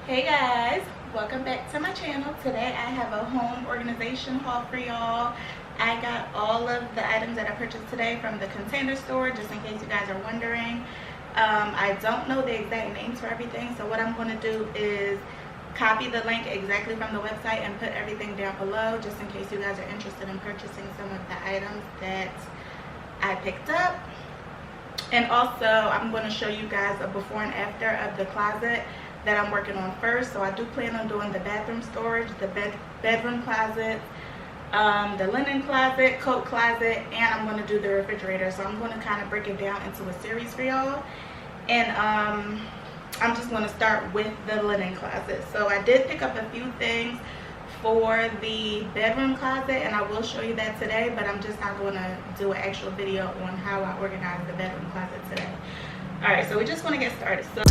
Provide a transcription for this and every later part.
Hey guys, welcome back to my channel. Today I have a home organization haul for y'all. I got all of the items that I purchased today from the Container Store, just in case you guys are wondering. I don't know the exact names for everything, so what I'm going to do is copy the link exactly from the website and put everything down below, just in case you guys are interested in purchasing some of the items that I picked up. And also I'm going to show you guys a before and after of the closet that I'm working on first. So I do plan on doing the bathroom storage, the bedroom closet, the linen closet, coat closet, and I'm going to do the refrigerator. So I'm going to kind of break it down into a series for y'all. And I'm just going to start with the linen closet. So I did pick up a few things for the bedroom closet, and I will show you that today, but I'm just not going to do an actual video on how I organize the bedroom closet today. Alright, so we just want to get started. So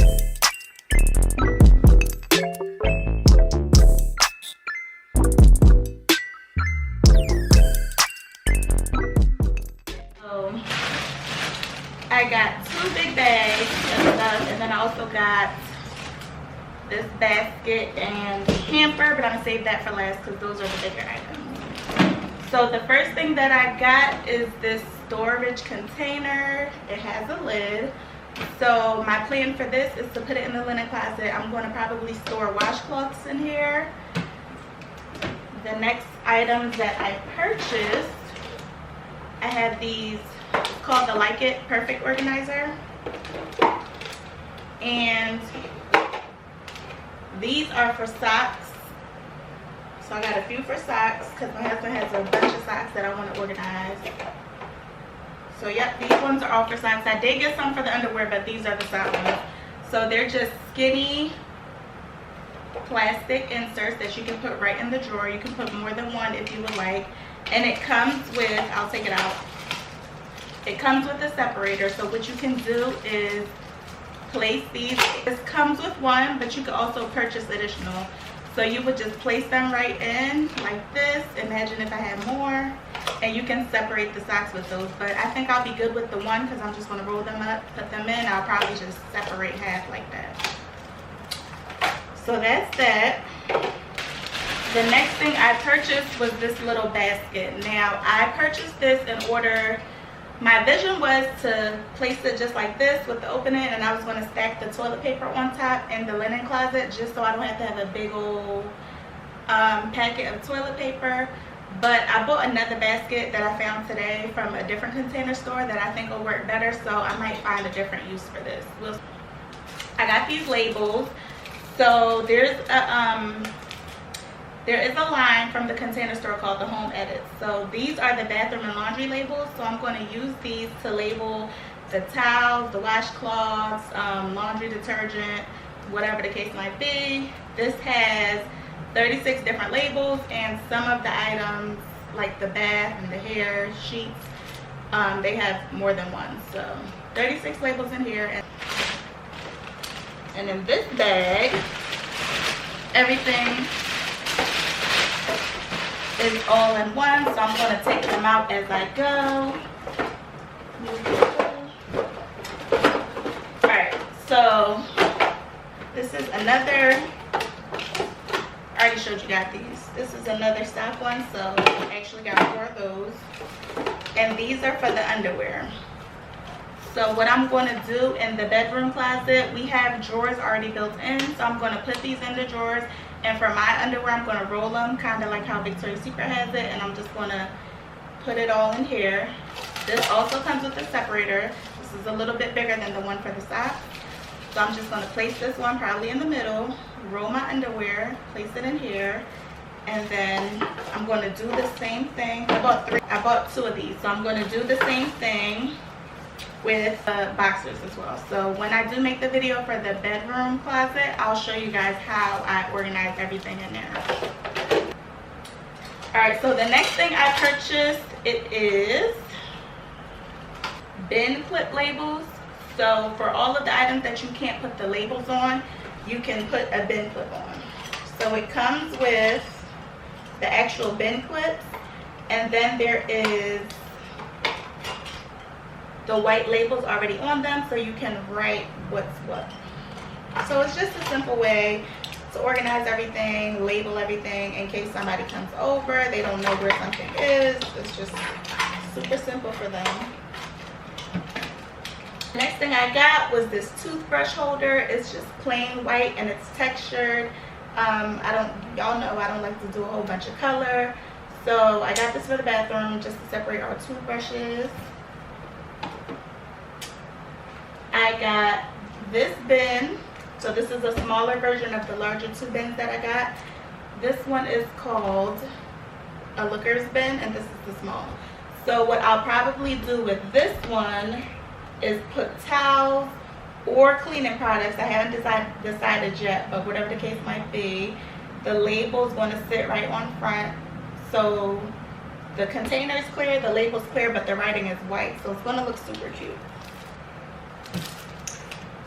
I got 2 big bags of stuff, and then I also got this basket and hamper, but I'm gonna save that for last because those are the bigger items. So the first thing that I got is this storage container. It has a lid. So my plan for this is to put it in the linen closet. I'm going to probably store washcloths in here. The next items that I purchased, I have these, it's called the Like It Perfect Organizer. And these are for socks. So I got a few for socks because my husband has a bunch of socks that I want to organize. So yep, these ones are all for socks. I did get some for the underwear, but these are the sock ones. So they're just skinny plastic inserts that you can put right in the drawer. You can put more than one if you would like. And it comes with, I'll take it out. It comes with a separator. So what you can do is place these. This comes with one, but you can also purchase additional. So you would just place them right in like this. Imagine if I had more. And you can separate the socks with those, but I think I'll be good with the one because I'm just going to roll them up, put them in. I'll probably just separate half like that. So that's that. The next thing I purchased was this little basket. Now I purchased this in order, my vision was to place it just like this with the opening, and I was going to stack the toilet paper on top in the linen closet just so I don't have to have a big old packet of toilet paper. But I bought another basket that I found today from a different Container Store that I think will work better, so I might find a different use for this. I got these labels. So there is a line from the Container Store called the Home Edits. So these are the bathroom and laundry labels. So I'm going to use these to label the towels, the washcloths, laundry detergent, whatever the case might be. This has 36 different labels, and some of the items like the bath and the hair sheets, they have more than one. So 36 labels in here, and in this bag everything is all in one, so I'm going to take them out as I go. Alright, so this is another, I already showed you guys these. This is another stock one, so I actually got 4 of those. And these are for the underwear. So what I'm going to do in the bedroom closet, we have drawers already built in, so I'm going to put these in the drawers. And for my underwear, I'm going to roll them, kind of like how Victoria's Secret has it, and I'm just going to put it all in here. This also comes with a separator. This is a little bit bigger than the one for the socks. So I'm just going to place this one probably in the middle, roll my underwear, place it in here, and then I'm going to do the same thing. I bought 2 of these, so I'm going to do the same thing with boxers as well. So when I do make the video for the bedroom closet, I'll show you guys how I organize everything in there. Alright, so the next thing I purchased, it is bin clip labels. So for all of the items that you can't put the labels on, you can put a bin clip on. So it comes with the actual bin clips, and then there is the white labels already on them, so you can write what's what. So it's just a simple way to organize everything, label everything in case somebody comes over, they don't know where something is. It's just super simple for them. Next thing I got was this toothbrush holder. It's just plain white and it's textured. Y'all know I don't like to do a whole bunch of color. So I got this for the bathroom just to separate our toothbrushes. I got this bin. So this is a smaller version of the larger 2 bins that I got. This one is called a looker's bin and this is the small. So what I'll probably do with this one is put towels or cleaning products. I haven't decided yet, but whatever the case might be, the label is going to sit right on front. So the container is clear, the label's clear, but the writing is white. So it's going to look super cute.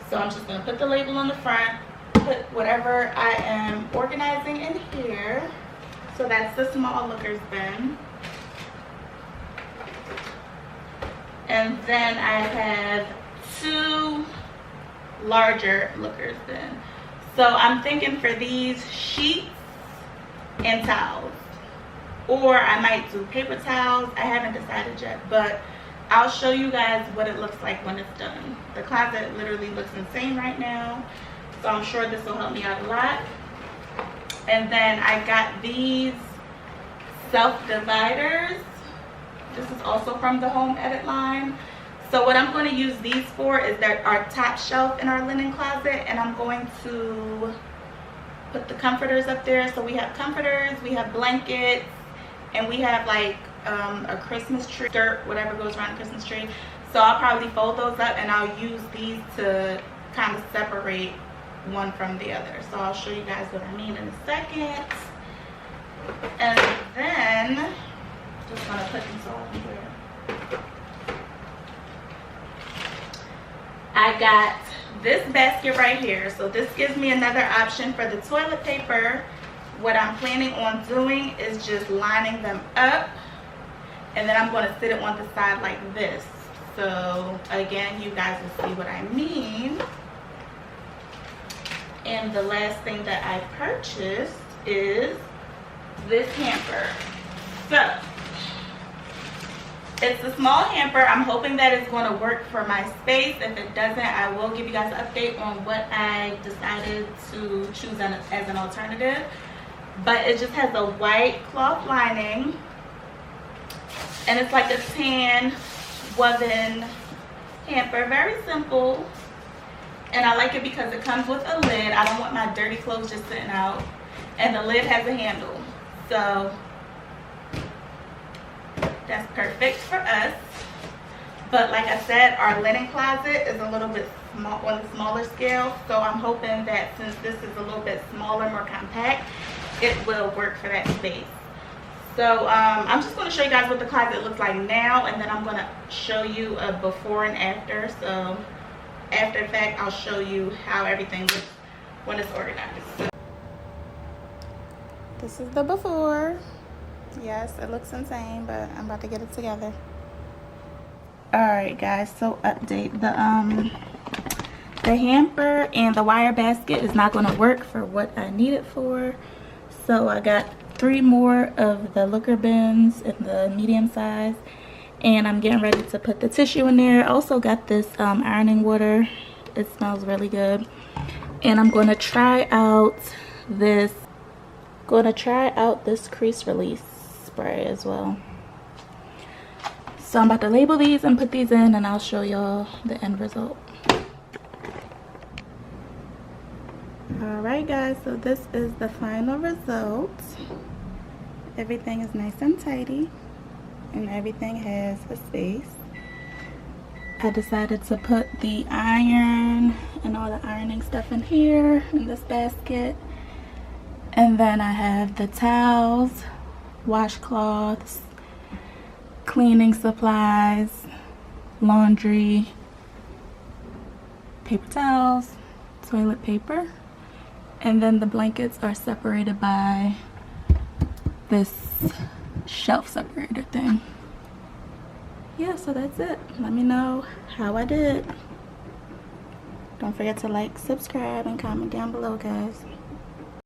So I'm just going to put the label on the front, put whatever I am organizing in here. So that's the small looker's bin. And then I have 2 larger lookers bin. So I'm thinking for these, sheets and towels. Or I might do paper towels. I haven't decided yet, but I'll show you guys what it looks like when it's done. The closet literally looks insane right now, so I'm sure this will help me out a lot. And then I got these self-dividers. This is also from the Home Edit line. So what I'm going to use these for is our top shelf in our linen closet, and I'm going to put the comforters up there. So we have comforters, we have blankets, and we have like a Christmas tree, dirt, whatever goes around the Christmas tree. So I'll probably fold those up and I'll use these to kind of separate one from the other. So I'll show you guys what I mean in a second. And then just gonna put these all in here. I got this basket right here. So this gives me another option for the toilet paper. What I'm planning on doing is just lining them up, and then I'm going to sit it on the side like this. So again, you guys will see what I mean. And the last thing that I purchased is this hamper. So it's a small hamper. I'm hoping that it's going to work for my space. If it doesn't, I will give you guys an update on what I decided to choose as an alternative. But it just has a white cloth lining, and it's like a tan woven hamper. Very simple, and I like it because it comes with a lid. I don't want my dirty clothes just sitting out, and the lid has a handle, so that's perfect for us. But like I said, our linen closet is a little bit small, on the smaller scale, so I'm hoping that since this is a little bit smaller, more compact, it will work for that space. So I'm just going to show you guys what the closet looks like now, and then I'm going to show you a before and after. So after the fact, I'll show you how everything looks when it's organized. So this is the before. Yes, it looks insane, but I'm about to get it together. Alright guys, so update. The hamper and the wire basket is not going to work for what I need it for. So I got 3 more of the looker bins in the medium size, and I'm getting ready to put the tissue in there. I also got this ironing water. It smells really good, and I'm going to try out this crease release spray as well. So I'm about to label these and put these in, and I'll show y'all the end result. Alright guys, so this is the final result. Everything is nice and tidy, and everything has a space. I decided to put the iron and all the ironing stuff in here in this basket. And then I have the towels, washcloths, cleaning supplies, laundry, paper towels, toilet paper, and then the blankets are separated by this shelf separator thing. Yeah, so that's it. Let me know how I did. Don't forget to like, subscribe, and comment down below, guys.